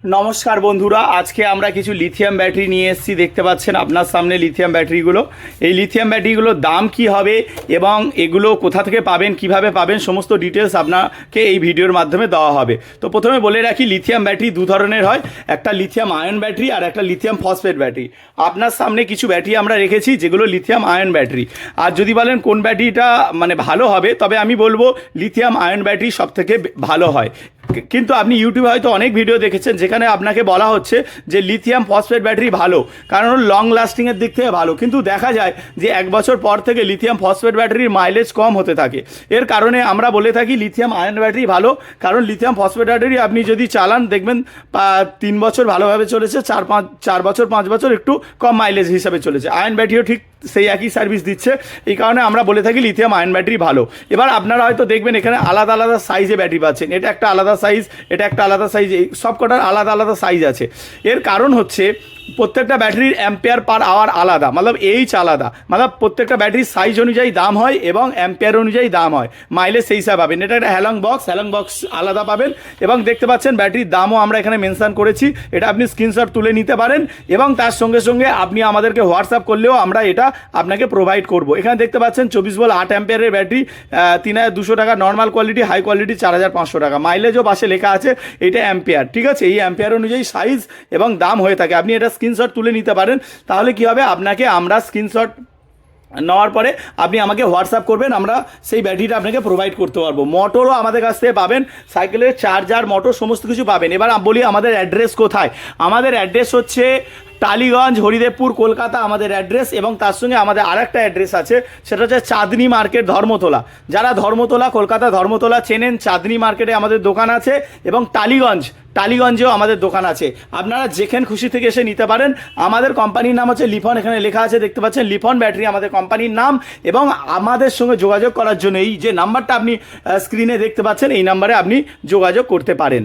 নমস্কার বন্ধুরা, আজকে আমরা কিছু লিথিয়াম ব্যাটারি নিয়ে এসেছি। দেখতে পাচ্ছেন আপনার সামনে লিথিয়াম ব্যাটারিগুলো। এই লিথিয়াম ব্যাটারিগুলোর দাম কি হবে এবং এগুলো কোথা থেকে পাবেন, কিভাবে পাবেন, সমস্ত ডিটেলস আপনাকে এই ভিডিওর মাধ্যমে দেওয়া হবে। তো প্রথমে বলে রাখি, লিথিয়াম ব্যাটারি দু ধরনের হয়, একটা লিথিয়াম আয়ন ব্যাটারি আর একটা লিথিয়াম ফসফেট ব্যাটারি। আপনার সামনে কিছু ব্যাটারি আমরা রেখেছি যেগুলো লিথিয়াম আয়ন ব্যাটারি। আর যদি বলেন কোন ব্যাটারিটা ভালো হবে, তবে আমি বলবো লিথিয়াম আয়ন ব্যাটারি সব থেকে ভালো হয়। কিন্তু আপনি ইউটিউবে হয়তো অনেক ভিডিও দেখেছেন যেখানে আপনাকে বলা হচ্ছে যে লিথিয়াম ফসফেট ব্যাটারি ভালো, কারণ লং লাস্টিংয়ের দিক থেকে ভালো। কিন্তু দেখা যায় যে 1 বছর পর থেকে লিথিয়াম ফসফেট ব্যাটারির মাইলেজ কম হতে থাকে। এর কারণে আমরা বলে থাকি লিথিয়াম আয়ন ব্যাটারি ভালো, কারণ লিথিয়াম ফসফেট ব্যাটারি আপনি যদি চালান দেখবেন 3 বছর ভালোভাবে চলেছে, 4 বছর 5 বছর একটু কম মাইলেজ হিসাবে চলেছে। আয়ন ব্যাটারিও ঠিক সেই একই সার্ভিস দিচ্ছে, এই কারণে আমরা বলে থাকি লিথিয়াম আয়ন ব্যাটারি ভালো। এবার আপনারা হয়তো দেখবেন এখানে আলাদা আলাদা সাইজে ব্যাটারি পাচ্ছেন, এটা একটা আলাদা সাইজ, এটা একটা আলাদা সাইজ, এই সব কটার আলাদা আলাদা সাইজ আছে। এর কারণ হচ্ছে প্রত্যেকটা ব্যাটারির অ্যাম্পিয়ার পার আওয়ার আলাদা, এইচ আলাদা, প্রত্যেকটা ব্যাটারির সাইজ অনুযায়ী দাম হয় এবং অ্যাম্পিয়ার অনুযায়ী দাম হয়, মাইলেজ সেই হিসাবে পাবেন। এটা একটা হ্যালং বক্স আলাদা পাবেন। এবং দেখতে পাচ্ছেন ব্যাটারির দামও আমরা এখানে মেনশন করেছি, এটা আপনি স্ক্রিনশট তুলে নিতে পারেন এবং তার সঙ্গে সঙ্গে আপনি আমাদেরকে হোয়াটসঅ্যাপ করলেও আমরা এটা আপনাকে প্রোভাইড করব। এখানে দেখতে পাচ্ছেন 24 ভোল্ট 8 অ্যাম্পিয়ারের ব্যাটারি, 3200 টাকা নর্মাল কোয়ালিটি, হাই কোয়ালিটি 4500 টাকা, মাইলেজও পাশে লেখা আছে, এটা অ্যাম্পিয়ার। ঠিক আছে, এই অ্যাম্পিয়ার অনুযায়ী সাইজ এবং দাম হয়ে থাকে। আপনি এটা স্ক্রিনশট তুলে নিতে পারেন, তাহলে কি হবে, আপনাকে আমরা স্ক্রিনশট নেওয়ার পরে আপনি আমাকে হোয়াটসঅ্যাপ করবেন, আমরা সেই ব্যাটারিটা আপনাকে প্রোভাইড করতে পারবো। মোটরও আমাদের কাছ থেকে পাবেন, সাইকেলের চার্জার, মোটর সমস্ত কিছু পাবেন। এবার বলি আমাদের অ্যাড্রেস কোথায়। আমাদের অ্যাড্রেস হচ্ছে টালিগঞ্জ, হরিদেবপুর, কলকাতা আমাদের অ্যাড্রেস। এবং তার সঙ্গে আমাদের আরেকটা অ্যাড্রেস আছে, সেটা হচ্ছে চাঁদনি মার্কেট, ধর্মতলা। যারা ধর্মতলা, কলকাতা ধর্মতলা চেনেন, চাঁদনি মার্কেটে আমাদের দোকান আছে এবং টালিগঞ্জেও আমাদের দোকান আছে। আপনারা যেখানে খুশি থেকে এসে নিতে পারেন। আমাদের কোম্পানির নাম হচ্ছে লিফন, এখানে লেখা আছে দেখতে পাচ্ছেন, লিফন ব্যাটারি আমাদের কোম্পানির নাম। এবং আমাদের সঙ্গে যোগাযোগ করার জন্য এই যে নাম্বারটা আপনি স্ক্রিনে দেখতে পাচ্ছেন, এই নাম্বারে আপনি যোগাযোগ করতে পারেন।